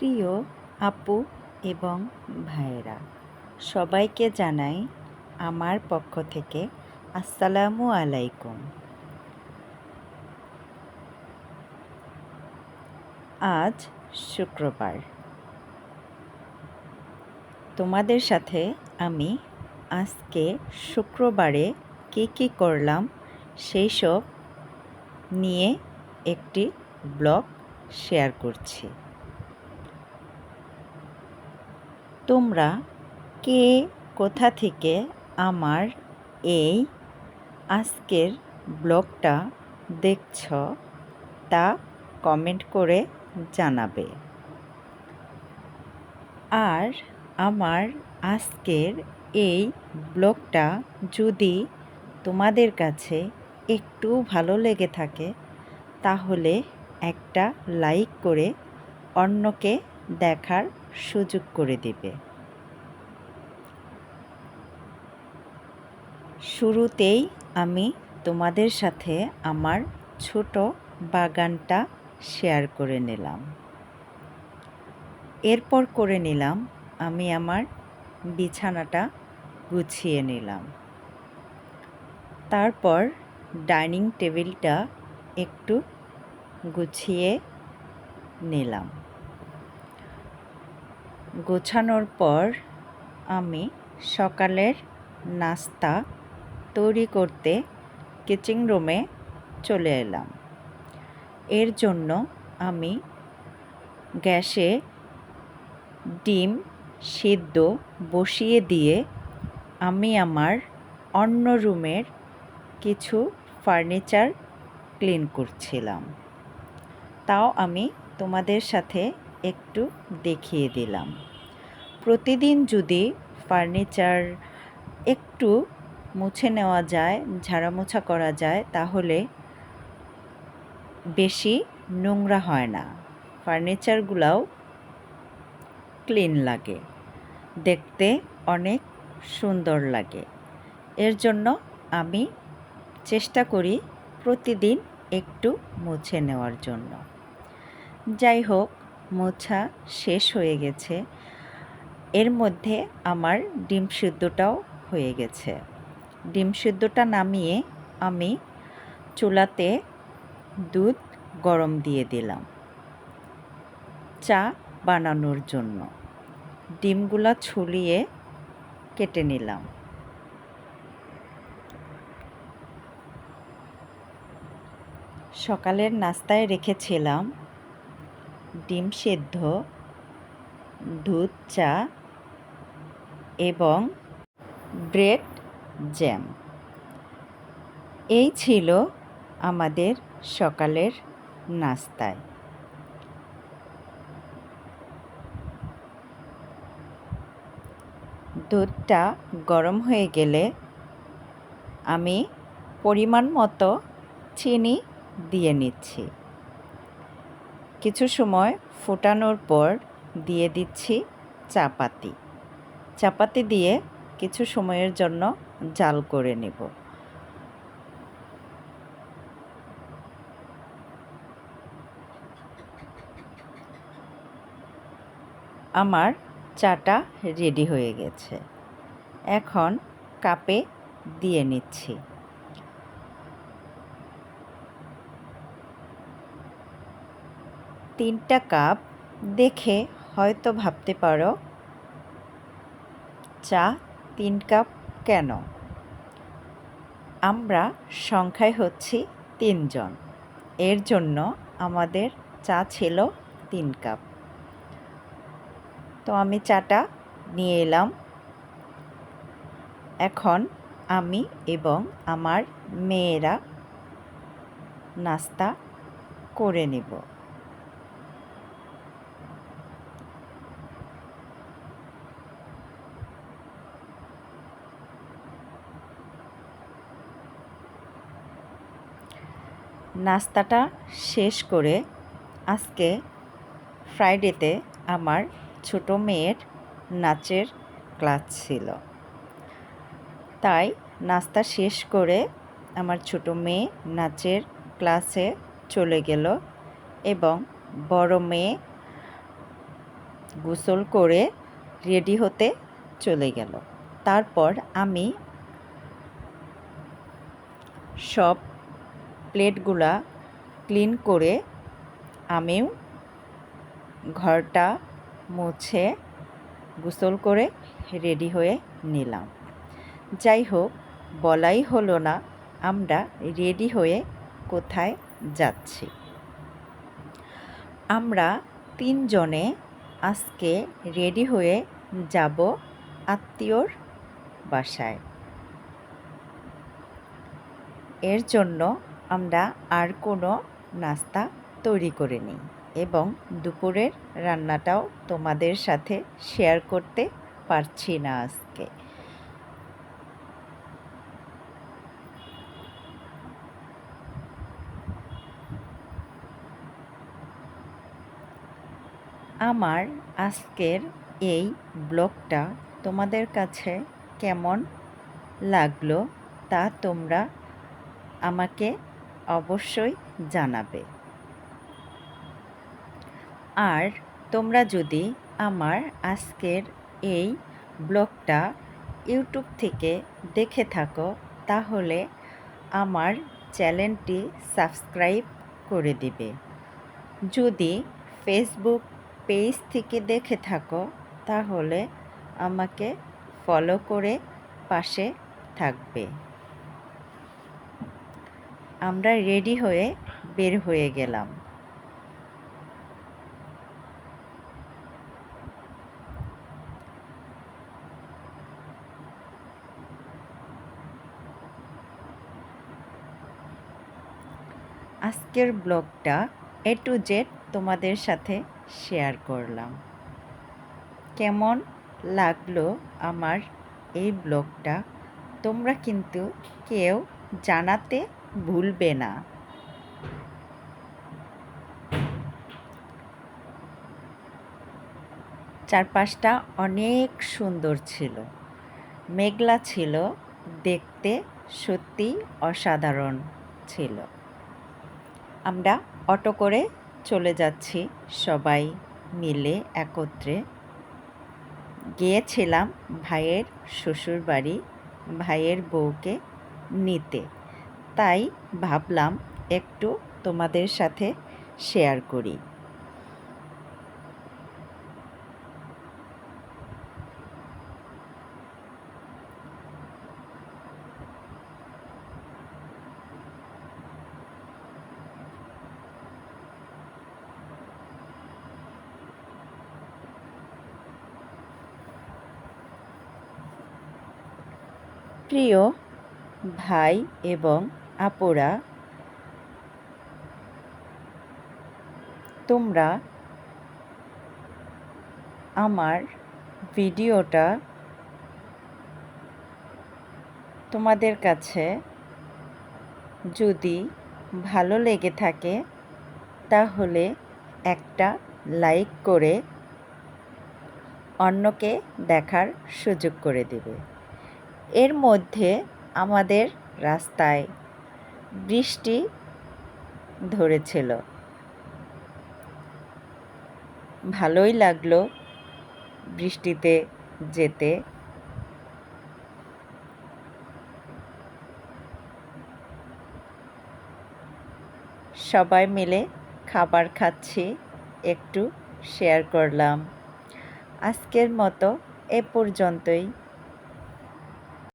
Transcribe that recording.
প্রিয় আপু এবং ভাইয়েরা, সবাইকে জানাই আমার পক্ষ থেকে আসসালামু আলাইকুম। আজ শুক্রবার। তোমাদের সাথে আমি আজকে শুক্রবারে কী করলাম সেই সব নিয়ে একটি ব্লগ শেয়ার করছি। তোমরা কে কোথা থেকে আমার এই আজকের ব্লগটা দেখছ তা কমেন্ট করে জানাবে। আর আমার আজকের এই ব্লগটা যদি তোমাদের কাছে একটু ভালো লেগে থাকে তাহলে একটা লাইক করে অন্যকে দেখার সুযোগ করে দিবে। শুরুতেই আমি তোমাদের সাথে আমার ছোট বাগানটা শেয়ার করে নিলাম। এরপর করে নিলাম আমি আমার বিছানাটা গুছিয়ে নিলাম। তারপর ডাইনিং টেবিলটা একটু গুছিয়ে নিলাম। গোছানোর পর আমি সকালের নাস্তা তৈরি করতে কিচেন রুমে চলে এলাম। এর জন্য আমি গ্যাসে ডিম সিদ্ধ বসিয়ে দিয়ে আমি আমার অন্য রুমের কিছু ফার্নিচার ক্লিন করছিলাম। তাও আমি তোমাদের সাথে একটু দেখিয়ে দিলাম। প্রতিদিন যদি ফার্নিচার একটু মুছে নেওয়া যায়, ঝাড়ামোছা করা যায়, তাহলে বেশি নোংরা হয় না, ফার্নিচারগুলোও ক্লিন লাগে, দেখতে অনেক সুন্দর লাগে। এর জন্য আমি চেষ্টা করি প্রতিদিন একটু মুছে নেওয়ার জন্য। যাই হোক, মোছা শেষ হয়ে গেছে। এর মধ্যে আমার ডিম সিদ্ধটাও হয়ে গেছে। ডিম সিদ্ধটা নামিয়ে আমি চুলাতে দুধ গরম দিয়ে দিলাম চা বানানোর জন্য। ডিমগুলা ছুলিয়ে কেটে নিলাম। সকালের নাস্তায় রেখেছিলাম ডিম সেদ্ধ, দুধ চা এবং ব্রেড জ্যাম। এই ছিল আমাদের সকালের নাস্তায়। দুধটা গরম হয়ে গেলে আমি পরিমাণ মতো চিনি দিয়ে নিচ্ছি। কিছু সময় ফোটানোর পর দিয়ে দিচ্ছি চাপাতি। চাপাতি দিয়ে কিছু সময়ের জন্য জাল করে নেব। আমার চাটা রেডি হয়ে গেছে। এখন কাপে দিয়ে নিচ্ছি। তিনটা কাপ দেখে হয়তো ভাবতে পারো চা 3 কাপ কেন? আমরা সংখ্যায় হচ্ছি 3 জন, এর জন্য আমাদের চা ছিল 3 কাপ। তো আমি চাটা নিয়ে এলাম। এখন আমি এবং আমার মেয়েরা নাস্তা করে নেব। নাস্তাটা শেষ করে আজকে ফ্রাইডেতে আমার ছোট মেয়ের নাচের ক্লাস ছিল। তাই নাস্তা শেষ করে আমার ছোট মেয়ে নাচের ক্লাসে চলে গেল এবং বড় মেয়ে গোসল করে রেডি হতে চলে গেল। তারপর আমি সব প্লেটগুলা ক্লিন করে আমিও ঘরটা মুছে গোসল করে রেডি হয়ে নিলাম। যাই হোক, বলাই হলো না আমরা রেডি হয়ে কোথায় যাচ্ছি। আমরা 3 জনে আজকে রেডি হয়ে যাব আত্মীয়র বাসায়। এর জন্য আমরা আর কোনো নাস্তা তৈরি করিনি এবং দুপুরের রান্নাটাও তোমাদের সাথে শেয়ার করতে পারছি না আজকে। আমার আজকের এই ব্লগটা তোমাদের কাছে কেমন লাগলো তা তোমরা আমাকে অবশ্যই জানাবে। আর তোমরা যদি আমার আজকের এই ব্লগটা ইউটিউব থেকে দেখে থাকো তাহলে আমার চ্যানেলটি সাবস্ক্রাইব করে দিবে। যদি ফেসবুক পেজ থেকে দেখে থাকো তাহলে আমাকে ফলো করে পাশে থাকবে। আমরা রেডি হয়ে বের হয়ে গেলাম। আজকের ব্লগটা A to Z তোমাদের সাথে শেয়ার করলাম। কেমন লাগলো আমার এই ব্লগটা তোমরা কিন্তু কেউ জানাতে ভুলবে না। চারপাশটা অনেক সুন্দর ছিল, মেঘলা ছিল, দেখতে সত্যি অসাধারণ ছিল। আমরা অটো করে চলে যাচ্ছি সবাই মিলে একত্রে। গিয়েছিলাম ভাইয়ের শ্বশুর বাড়ি ভাইয়ের বউকে নিতে, তাই ভাবলাম একটু তোমাদের সাথে শেয়ার করি। প্রিয় ভাই এবং আপুরা, তোমরা আমার ভিডিওটা তোমাদের কাছে যদি ভালো লেগে থাকে তাহলে একটা লাইক করে অন্যকে দেখার সুযোগ করে দেবে। এর মধ্যে আমাদের রাস্তায় বৃষ্টি ধরেছিল, ভালোই লাগলো বৃষ্টিতে যেতে। সবাই মিলে খাবার খাচ্ছি, একটু শেয়ার করলাম। আজকের মতো এ পর্যন্তই।